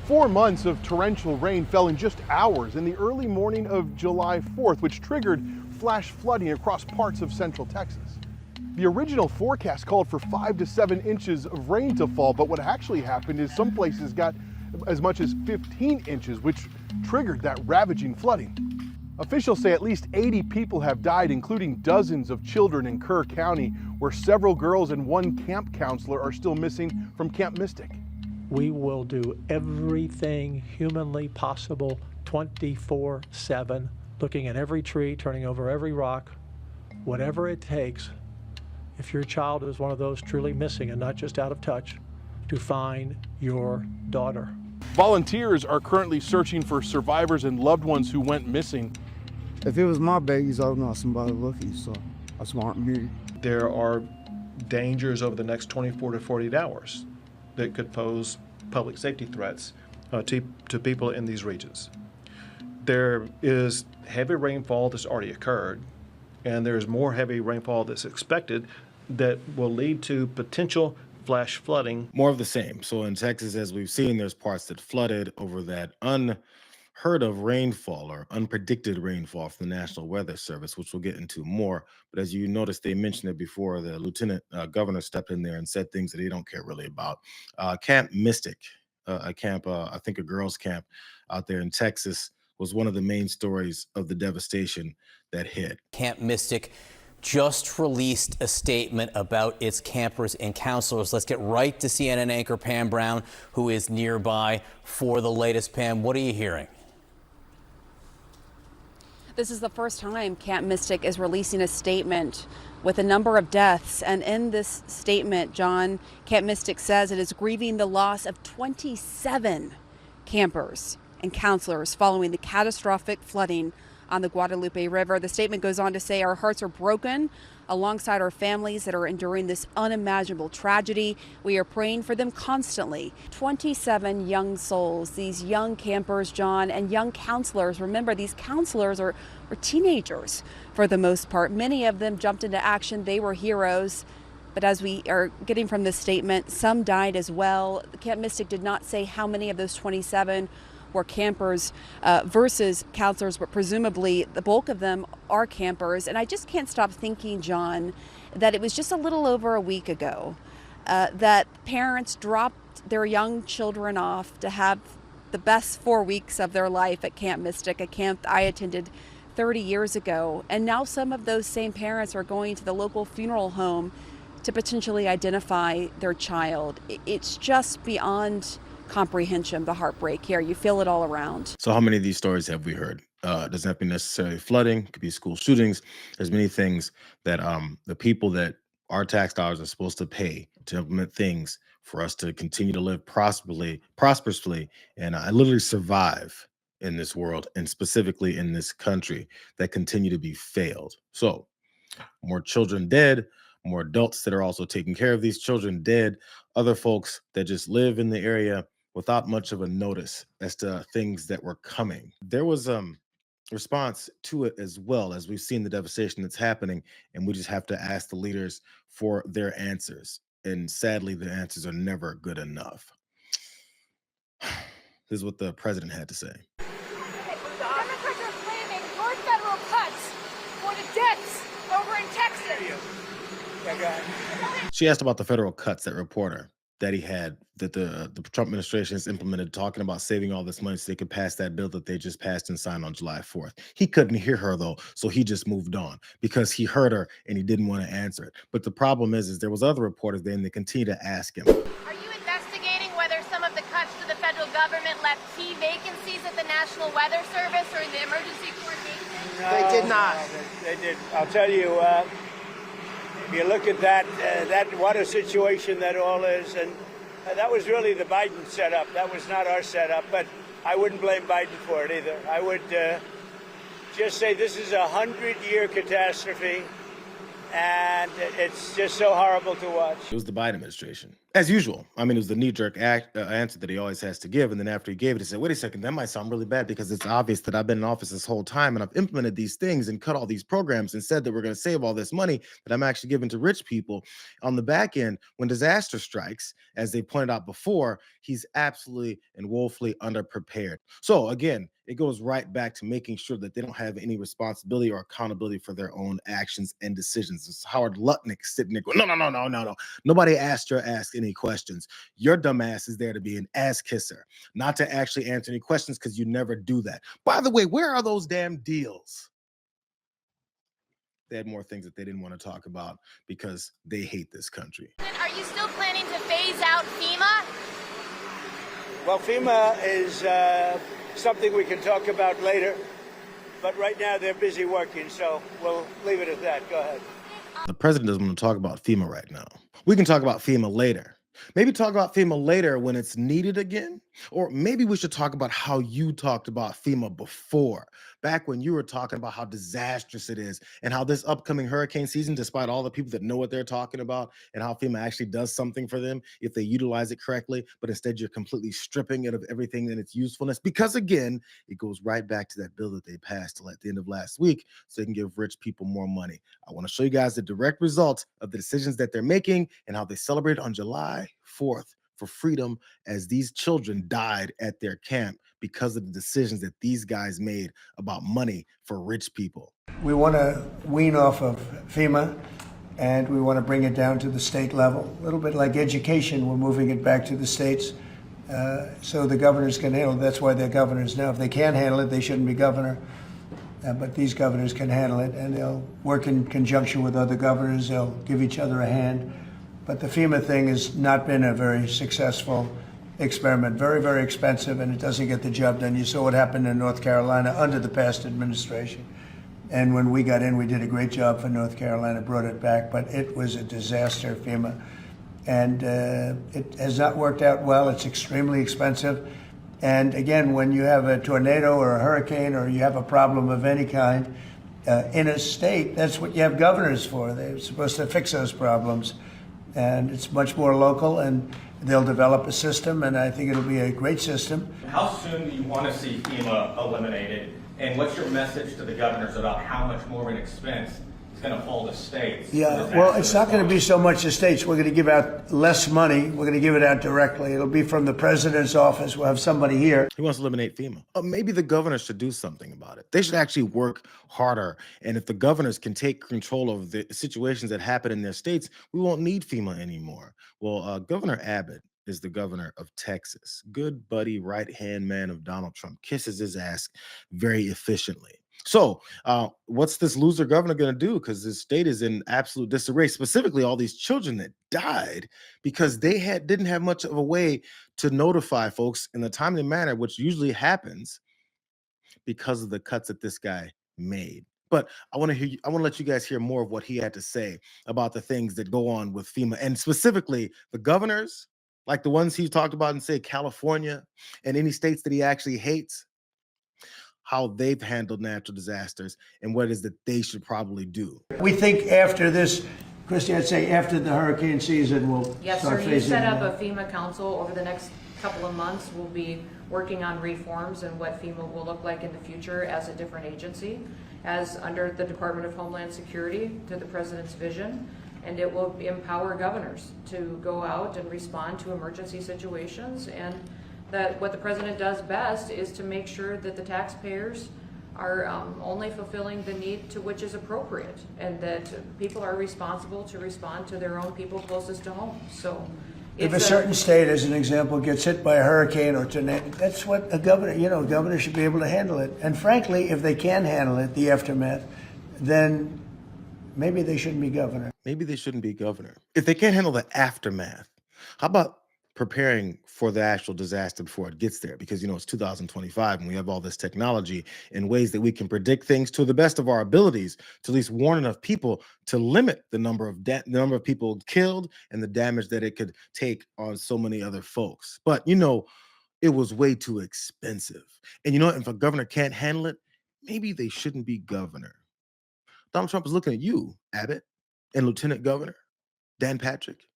4 months of torrential rain fell in just hours in the early morning of July 4th, which triggered flash flooding across parts of central Texas. The original forecast called for 5 to 7 inches of rain to fall, but what actually happened is some places got as much as 15 inches, which triggered that ravaging flooding. Officials say at least 80 people have died, including dozens of children in Kerr County, where several girls and one camp counselor are still missing from Camp Mystic. We will do everything humanly possible 24/7, looking at every tree, turning over every rock, whatever it takes, if your child is one of those truly missing and not just out of touch, to find your daughter. Volunteers are currently searching for survivors and loved ones who went missing. If it was my babies, I would know somebody lucky, so that's why I'm here. There are dangers over the next 24 to 48 hours that could pose public safety threats to people in these regions. There is heavy rainfall that's already occurred, and there's more heavy rainfall that's expected that will lead to potential flash flooding. More of the same. So in Texas, as we've seen, there's parts that flooded over that unheard of rainfall or unpredicted rainfall from the National Weather Service, which we'll get into more. But as you noticed, they mentioned it before, the lieutenant governor stepped in there and said things that he don't care really about. Camp Mystic, a camp, I think a girls' camp out there in Texas, was one of the main stories of the devastation that hit. Camp Mystic just released a statement about its campers and counselors. Let's get right to CNN anchor Pam Brown, who is nearby for the latest. Pam, what are you hearing? This is the first time Camp Mystic is releasing a statement with a number of deaths. And in this statement, John, Camp Mystic says it is grieving the loss of 27 campers and counselors following the catastrophic flooding on the Guadalupe River. The statement goes on to say our hearts are broken alongside our families that are enduring this unimaginable tragedy. We are praying for them constantly. 27 young souls, these young campers, John, and young counselors. Remember, these counselors are teenagers for the most part. Many of them jumped into action. They were heroes. But as we are getting from this statement, some died as well. Camp Mystic did not say how many of those 27 were campers versus counselors, but presumably the bulk of them are campers. And I just can't stop thinking, John, that it was just a little over a week ago that parents dropped their young children off to have the best 4 weeks of their life at Camp Mystic, a camp I attended 30 years ago. And now some of those same parents are going to the local funeral home to potentially identify their child. It's just beyond comprehension, the heartbreak here. You feel it all around. So how many of these stories have we heard? Doesn't have to be necessarily flooding, it could be school shootings. There's many things that the people that our tax dollars are supposed to pay to implement things for us to continue to live prosperously, and literally survive in this world, and specifically in this country, that continue to be failed. So more children dead, more adults that are also taking care of these children dead, other folks that just live in the area without much of a notice as to things that were coming. There was response to it as well, as we've seen the devastation that's happening, and we just have to ask the leaders for their answers. And sadly, the answers are never good enough. This is what the president had to say. Democrats are claiming more federal cuts for the deaths over in Texas. She asked about the federal cuts, that reporter, that he had, that the Trump administration has implemented, talking about saving all this money so they could pass that bill that they just passed and signed on July 4th. He couldn't hear her, though, so he just moved on because he heard her and he didn't want to answer it. But the problem is there was other reporters there, and they continue to ask him. Are you investigating whether some of the cuts to the federal government left key vacancies at the National Weather Service or in the emergency coordination? No, they did not. They did. I'll tell you, if you look at that, what a situation that all is, and that was really the Biden setup. That was not our setup, but I wouldn't blame Biden for it either. I would just say this is a 100-year catastrophe, and it's just so horrible to watch. It was the Biden administration. As usual. I mean, it was the knee-jerk answer that he always has to give. And then after he gave it, he said, wait a second, that might sound really bad because it's obvious that I've been in office this whole time and I've implemented these things and cut all these programs and said that we're going to save all this money that I'm actually giving to rich people. On the back end, when disaster strikes, as they pointed out before, he's absolutely and woefully underprepared. So again, it goes right back to making sure that they don't have any responsibility or accountability for their own actions and decisions. It's Howard Lutnick sitting there going, no. Nobody asked your ask any questions. Your dumb ass is there to be an ass kisser, not to actually answer any questions because you never do that. By the way, where are those damn deals? They had more things that they didn't want to talk about because they hate this country. Are you still planning to phase out FEMA? Well, FEMA is something we can talk about later, but right now they're busy working, so we'll leave it at that. Go ahead. The president doesn't want to talk about FEMA right now. We can talk about FEMA later. Maybe talk about FEMA later when it's needed again. Or maybe we should talk about how you talked about FEMA before, back when you were talking about how disastrous it is and how this upcoming hurricane season, despite all the people that know what they're talking about and how FEMA actually does something for them if they utilize it correctly, but instead you're completely stripping it of everything and its usefulness. Because again, it goes right back to that bill that they passed at the end of last week so they can give rich people more money. I want to show you guys the direct results of the decisions that they're making and how they celebrate on July 4th for freedom as these children died at their camp because of the decisions that these guys made about money for rich people. We want to wean off of FEMA and we want to bring it down to the state level. A little bit like education, we're moving it back to the states so the governors can handle it. That's why they're governors now. If they can't handle it, they shouldn't be governor. But these governors can handle it and they'll work in conjunction with other governors. They'll give each other a hand. But the FEMA thing has not been a very successful experiment. Very, very expensive, and it doesn't get the job done. You saw what happened in North Carolina under the past administration. And when we got in, we did a great job for North Carolina, brought it back, but it was a disaster, FEMA. And it has not worked out well. It's extremely expensive. And again, when you have a tornado or a hurricane or you have a problem of any kind in a state, that's what you have governors for. They're supposed to fix those problems. And it's much more local, and they'll develop a system, and I think it'll be a great system. How soon do you want to see FEMA eliminated? And what's your message to the governors about how much more of an expense is going to fall to states? Yeah, well, it's not going to be so much the states. We're going to give out less money. We're going to give it out directly. It'll be from the president's office. We'll have somebody here. He wants to eliminate FEMA. Maybe the governors should do something about it. They should actually work harder. And if the governors can take control of the situations that happen in their states, we won't need FEMA anymore. Well, Governor Abbott is the governor of Texas. Good buddy, right-hand man of Donald Trump. Kisses his ass very efficiently. So what's this loser governor going to do? Because his state is in absolute disarray, specifically all these children that died because they didn't have much of a way to notify folks in a timely manner, which usually happens because of the cuts that this guy made. But I want to let you guys hear more of what he had to say about the things that go on with FEMA, and specifically the governors, like the ones he talked about in, say, California and any states that he actually hates, how they've handled natural disasters and what it is that they should probably do. We think after this, Christy, I'd say after the hurricane season, we'll Yes, start sir. You phasing set it up out. a FEMA council over the next couple of months. We'll be working on reforms and what FEMA will look like in the future as a different agency, as under the Department of Homeland Security to the president's vision. And it will empower governors to go out and respond to emergency situations, and that what the president does best is to make sure that the taxpayers are only fulfilling the need to which is appropriate, and that people are responsible to respond to their own people closest to home. So If a certain state, as an example, gets hit by a hurricane or tornado, that's what a governor should be able to handle it. And frankly, if they can handle it, the aftermath, then maybe they shouldn't be governor. Maybe they shouldn't be governor. If they can't handle the aftermath, how about preparing for the actual disaster before it gets there? Because, it's 2025 and we have all this technology in ways that we can predict things to the best of our abilities to at least warn enough people to limit the number of people killed and the damage that it could take on so many other folks. But, it was way too expensive. And if a governor can't handle it, maybe they shouldn't be governor. Donald Trump is looking at you, Abbott, and Lieutenant Governor Dan Patrick.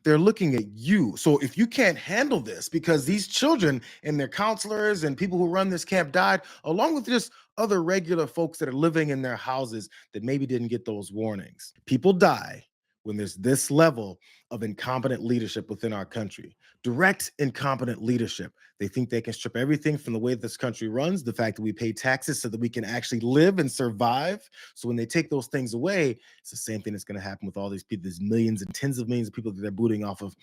They're looking at you. So if you can't handle this, because these children and their counselors and people who run this camp died, along with just other regular folks that are living in their houses that maybe didn't get those warnings. People die when there's this level of incompetent leadership within our country. Direct incompetent leadership. They think they can strip everything from the way this country runs, the fact that we pay taxes so that we can actually live and survive. So when they take those things away, it's the same thing that's going to happen with all these people. There's millions and tens of millions of people that they're booting off of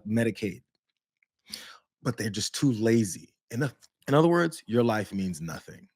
Medicaid. But they're just too lazy. In other words, your life means nothing.